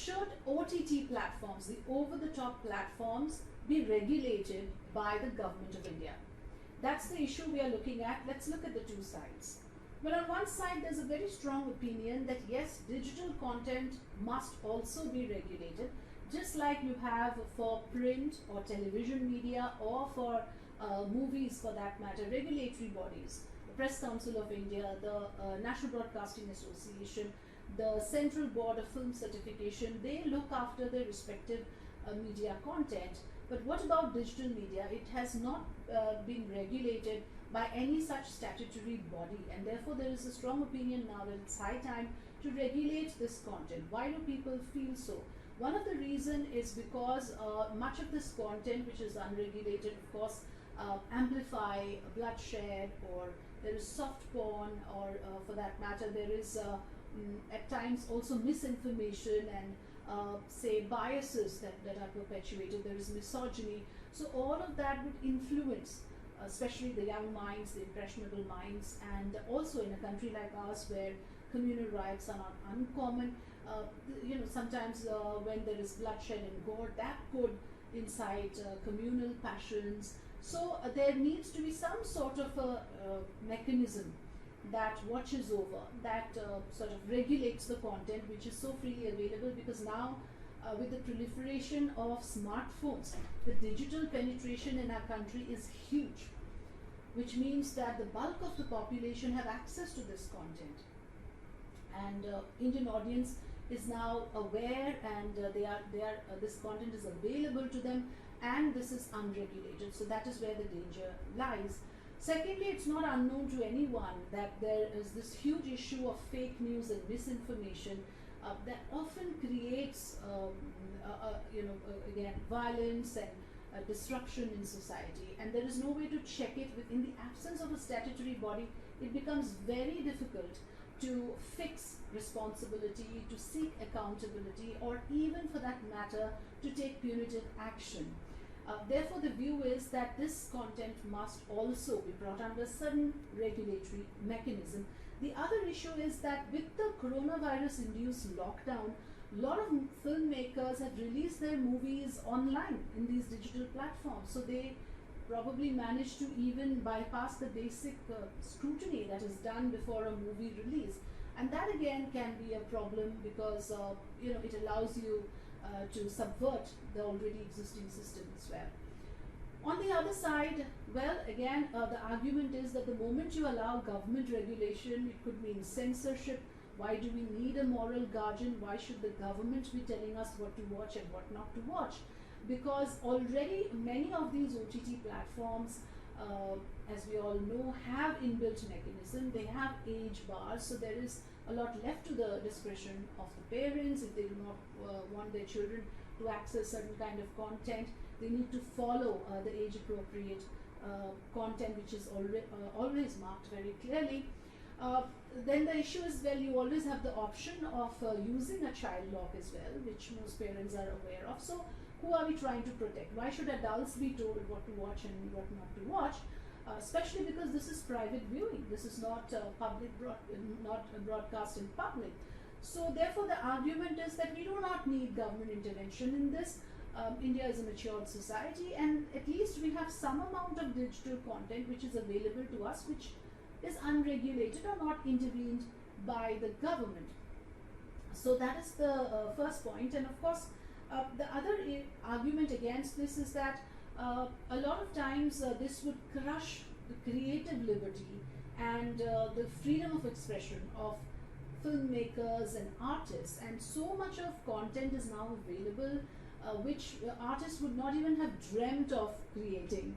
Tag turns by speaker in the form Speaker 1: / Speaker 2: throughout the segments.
Speaker 1: should OTT platforms, the over-the-top platforms, be regulated by the government of India? That's the issue we are looking at. Let's look at the two sides. Well, on one side, there's a very strong opinion that yes, digital content must also be regulated, just like you have for print or television media, or for movies for that matter. Regulatory bodies, the Press Council of India, the National Broadcasting Association, the Central Board of Film Certification, they look after their respective media content. But what about digital media? It has not been regulated by any such statutory body, and therefore there is a strong opinion now that it's high time to regulate this content. Why do people feel so? One of the reasons is because much of this content which is unregulated, of course, amplify bloodshed, or there is soft porn, or for that matter there is at times also misinformation and say biases that are perpetuated. There is misogyny. So all of that would influence especially the young minds, the impressionable minds, and also in a country like ours where communal riots are not uncommon. Sometimes when there is bloodshed and gore, that could incite communal passions. So there needs to be some sort of a mechanism that watches over, that sort of regulates the content which is so freely available, because now with the proliferation of smartphones, the digital penetration in our country is huge, which means that the bulk of the population have access to this content, and Indian audience is now aware, and this content is available to them, and this is unregulated. So that is where the danger lies. Secondly, it's not unknown to anyone that there is this huge issue of fake news and misinformation that often creates, again, violence and disruption in society, and there is no way to check it. In the absence of a statutory body, it becomes very difficult to fix responsibility, to seek accountability, or even for that matter, to take punitive action. Therefore, the view is that this content must also be brought under certain regulatory mechanism. The other issue is that with the coronavirus-induced lockdown, a lot of filmmakers have released their movies online in these digital platforms. So they probably managed to even bypass the basic scrutiny that is done before a movie release. And that again can be a problem, because it allows you to subvert the already existing system as well. On the other side, well, again, the argument is that the moment you allow government regulation, it could mean censorship. Why do we need a moral guardian? Why should the government be telling us what to watch and what not to watch? Because already many of these OTT platforms, as we all know, have inbuilt mechanism. They have age bars, so there is a lot left to the discretion of the parents. If they do not want their children to access certain kind of content, they need to follow the age appropriate content, which is always marked very clearly. Then the issue is, well, you always have the option of using a child lock as well, which most parents are aware of. So who are we trying to protect? Why should adults be told what to watch and what not to watch? Especially because this is private viewing. This is not not broadcast in public. So therefore the argument is that we do not need government intervention in this. India is a matured society, and at least we have some amount of digital content which is available to us, which is unregulated or not intervened by the government. So that is the first point. And of course, the other argument against this is that a lot of times this would crush the creative liberty and the freedom of expression of filmmakers and artists, and so much of content is now available which artists would not even have dreamt of creating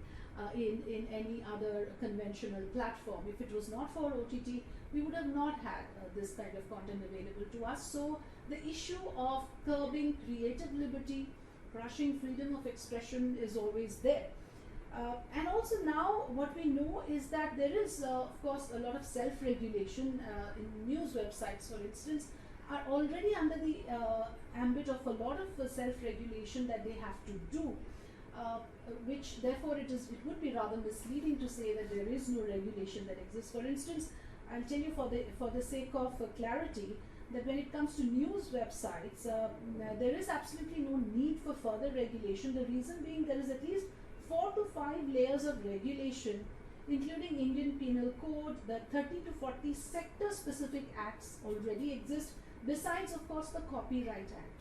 Speaker 1: in any other conventional platform. If it was not for OTT, we would have not had this kind of content available to us. So the issue of curbing creative liberty, crushing freedom of expression is always there. And also now what we know is that there is of course a lot of self-regulation in news websites, for instance, are already under the ambit of a lot of self-regulation that they have to do, which therefore it would be rather misleading to say that there is no regulation that exists. For instance, I'll tell you for the sake of clarity, that when it comes to news websites, there is absolutely no need for further regulation. The reason being there is at least 4 to 5 layers of regulation, including Indian Penal Code. The 30 to 40 sector-specific acts already exist, besides, of course, the Copyright Act.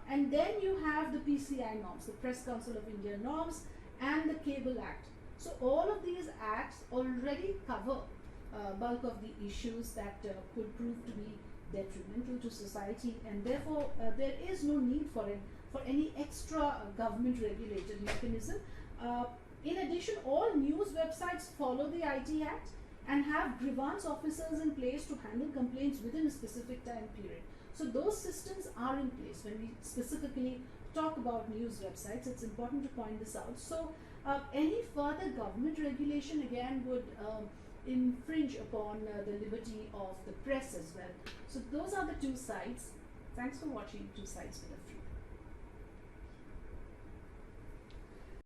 Speaker 1: And then you have the PCI norms, the Press Council of India norms, and the Cable Act. So all of these acts already cover bulk of the issues that could prove to be detrimental to society, and therefore there is no need for any extra government regulated mechanism. In addition, all news websites follow the IT Act and have grievance officers in place to handle complaints within a specific time period. So those systems are in place. When we specifically talk about news websites, it's important to point this out. So any further government regulation again would infringe upon the liberty of the press as well. So those are the two sides. Thanks for watching Two Sides with Afrida.